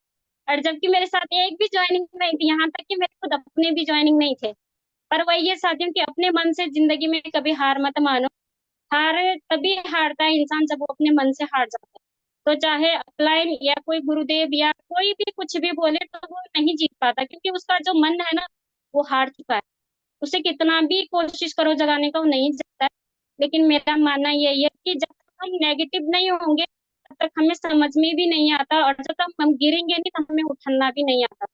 और जबकि मेरे साथ एक भी ज्वाइनिंग नहीं थी, यहाँ तक कि मेरे खुद अपने भी ज्वाइनिंग नहीं थे। पर वही है साथियों कि अपने मन से जिंदगी में कभी हार मत मानो, हार तभी हारता है इंसान जब वो अपने मन से हार जाता है। तो चाहे अपलाइन या कोई गुरुदेव या कोई भी कुछ भी बोले, तो वो नहीं जीत पाता, क्योंकि उसका जो मन है ना वो हार चुका है, उसे कितना भी कोशिश करो जगाने का वो नहीं जगता है। लेकिन मेरा मानना यही है कि जब तक हम नेगेटिव नहीं होंगे तब तक हमें समझ में भी नहीं आता, और जब तक हम गिरेंगे नहीं तो हमें उठना भी नहीं आता।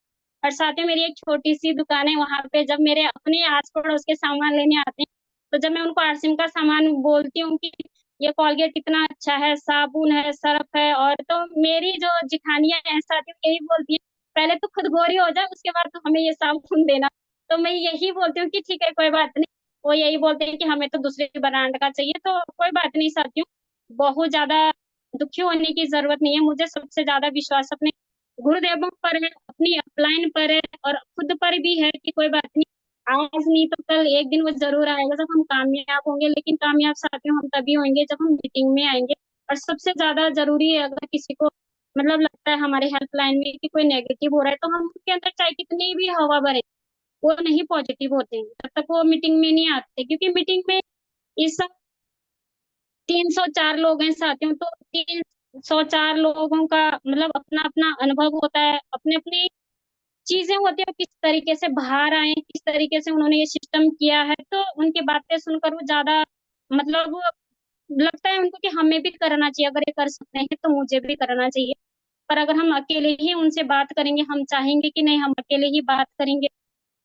और साथ में मेरी एक छोटी सी दुकान है, वहां पे जब मेरे अपने आस पड़ोस के सामान लेने आते हैं, तो जब मैं उनको आरसिम का सामान बोलती हूँ कि ये कॉलगेट कितना अच्छा है, साबुन है, सर्फ है, और तो मेरी जो जिठानियां हैं साथी यही बोलती है, पहले तो खुद गोरी हो जाए उसके बाद तो हमें ये साबुन देना। तो मैं यही बोलती हूँ कि ठीक है कोई बात नहीं, वो यही बोलते हैं कि हमें तो दूसरे ब्रांड का चाहिए, तो कोई बात नहीं साथियों, बहुत ज्यादा दुखी होने की जरूरत नहीं है। मुझे सबसे ज्यादा विश्वास अपने गुरुदेवों पर है, अपनी अपलाइन पर है, और खुद पर भी है कि कोई बात नहीं, आज नहीं तो कल एक दिन वो जरूर आएगा जब हम कामयाब होंगे। लेकिन कामयाब साथियों हम तभी होंगे जब हम मीटिंग में आएंगे। और सबसे ज्यादा जरूरी है, अगर किसी को मतलब लगता है हमारे हेल्पलाइन में कि कोई नेगेटिव हो रहा है, तो हम उनके अंदर चाहे कितनी भी हवा भरे, वो नहीं पॉजिटिव होते हैं तब तक वो मीटिंग में नहीं आते, क्योंकि मीटिंग में इस 304 लोग हैं साथियों, तो 304 लोगों का मतलब अपना अपना अनुभव होता है, अपने अपनी चीजें होती है, किस तरीके से बाहर आए, किस तरीके से उन्होंने ये सिस्टम किया है, तो उनकी बातें सुनकर वो ज्यादा मतलब लगता है उनको कि हमें भी करना चाहिए, अगर ये कर सकते हैं तो मुझे भी करना चाहिए। पर अगर हम अकेले ही उनसे बात करेंगे, हम चाहेंगे कि नहीं हम अकेले ही बात करेंगे,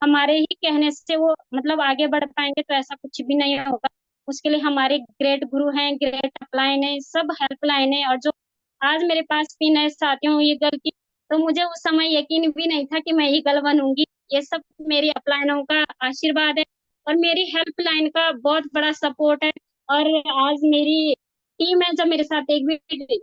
हमारे ही कहने से वो मतलब आगे बढ़ पाएंगे, तो ऐसा कुछ भी नहीं होगा। उसके लिए हमारे ग्रेट गुरु हैं, ग्रेट अपलाइन है, सब हेल्पलाइन है, और जो आज मेरे पास पिन है साथियों ये गर्ल की, तो मुझे उस समय यकीन भी नहीं था कि मैं ही गर्ल बनूंगी। ये सब मेरी अपलाइनों का आशीर्वाद है, और मेरी हेल्पलाइन का बहुत बड़ा सपोर्ट है। और आज मेरी टीम है, जब मेरे साथ एक भी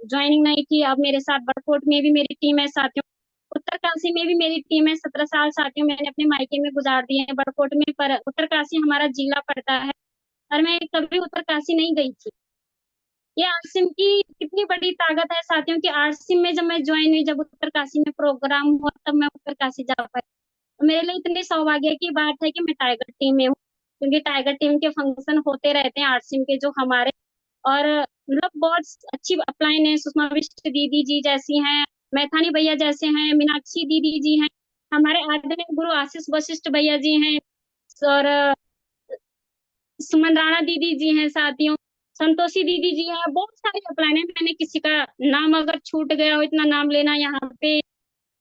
ज्वाइनिंग नहीं थी, अब मेरे साथ बड़कोट में भी मेरी टीम है साथियों, उत्तरकाशी में भी मेरी टीम है। 17 साल साथियों मैंने अपने मायके में गुजार दिए हैं बड़कोट में, पर उत्तरकाशी हमारा जिला पड़ता है और मैं कभी उत्तरकाशी नहीं गई थी। ये आरसिम की कितनी बड़ी ताकत है साथियों की, आरसिम में जब मैं ज्वाइन हुई, जब उत्तरकाशी में प्रोग्राम हुआ तब मैं उत्तरकाशी जा पाई। तो मेरे लिए इतनी सौभाग्य की बात है कि मैं टाइगर टीम में हूँ, क्योंकि टाइगर टीम के फंक्शन होते रहते हैं आरसिम के जो हमारे, और मतलब बहुत अच्छी अपलाइन है, सुषमा बिष्ट दीदी जी जैसी हैं, मैथानी भैया जैसे हैं, मीनाक्षी दीदी जी हैं, हमारे आदरणीय गुरु आशीष वशिष्ठ भैया जी हैं, और सुमन राणा दीदी जी हैं साथियों, संतोषी दीदी जी हैं, बहुत सारे अपलाइन है। मैंने किसी का नाम अगर छूट गया हो, इतना नाम लेना यहाँ पे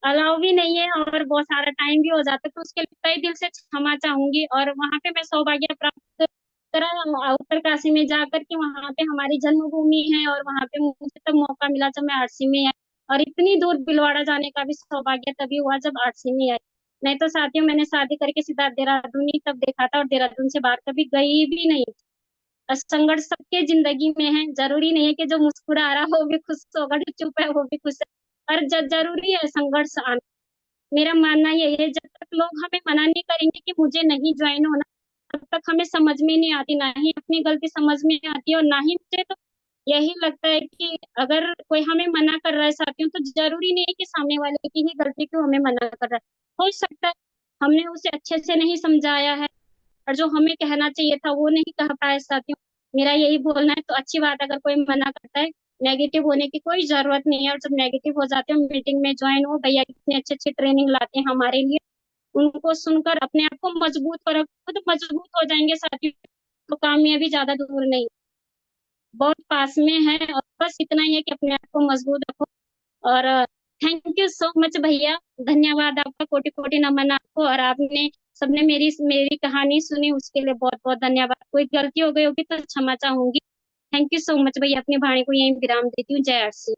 अलाउ भी नहीं है और बहुत सारा टाइम भी हो जाता है, तो उसके लिए तहे दिल से क्षमा चाहूंगी। और वहां पे मैं सौभाग्य प्राप्त करा उत्तरकाशी में जाकर के, वहां पे हमारी जन्मभूमि है और वहां पे मुझे तब मौका मिला जब मैं आरसी में आई, और इतनी दूर भीलवाड़ा जाने का भी सौभाग्य तभी हुआ जब आरसी में आई। नहीं तो साथियों मैंने शादी करके सीधा देहरादून ही तब देखा था, और देहरादून से बाहर कभी गई भी नहीं। और संघर्ष सबके जिंदगी में है, जरूरी नहीं है कि जो मुस्कुरा रहा हो वो भी खुश होगा, जो चुप है वो भी खुश है, और जरूरी है संघर्ष आना। मेरा मानना यही है, जब तक लोग हमें मना नहीं करेंगे कि मुझे नहीं ज्वाइन होना, तब तक हमें समझ में नहीं आती, ना ही अपनी गलती समझ में आती है, और ना ही मुझे तो यही लगता है कि अगर कोई हमें मना कर रहा है साथियों, तो जरूरी नहीं है कि सामने वाले की ही गलती क्यों हमें मना कर रहा है। हो सकता है हमने उसे अच्छे से नहीं समझाया है, और जो हमें कहना चाहिए था वो नहीं कह पाए साथियों। मेरा यही बोलना है, तो अच्छी बात है, अगर कोई मना करता है, नेगेटिव होने की कोई जरूरत नहीं है। और जब नेगेटिव हो जाते हो मीटिंग में ज्वाइन हो, भैया कितनी अच्छी अच्छी ट्रेनिंग लाते हैं हमारे लिए, उनको सुनकर अपने आप को मजबूत करो, खुद मजबूत हो जाएंगे साथियों, तो कामयाबी ज्यादा दूर नहीं, बहुत पास में है। और बस इतना ही है कि अपने आप को मजबूत रखो। और थैंक यू सो मच भैया, धन्यवाद आपका, कोटि कोटि नमन आपको, और आपने सबने मेरी मेरी कहानी सुनी उसके लिए बहुत बहुत धन्यवाद। कोई गलती हो गई होगी तो क्षमा चाहूंगी। थैंक यू सो मच भैया, अपनी वाणी को यहीं विराम देती हूँ। जय आरसी।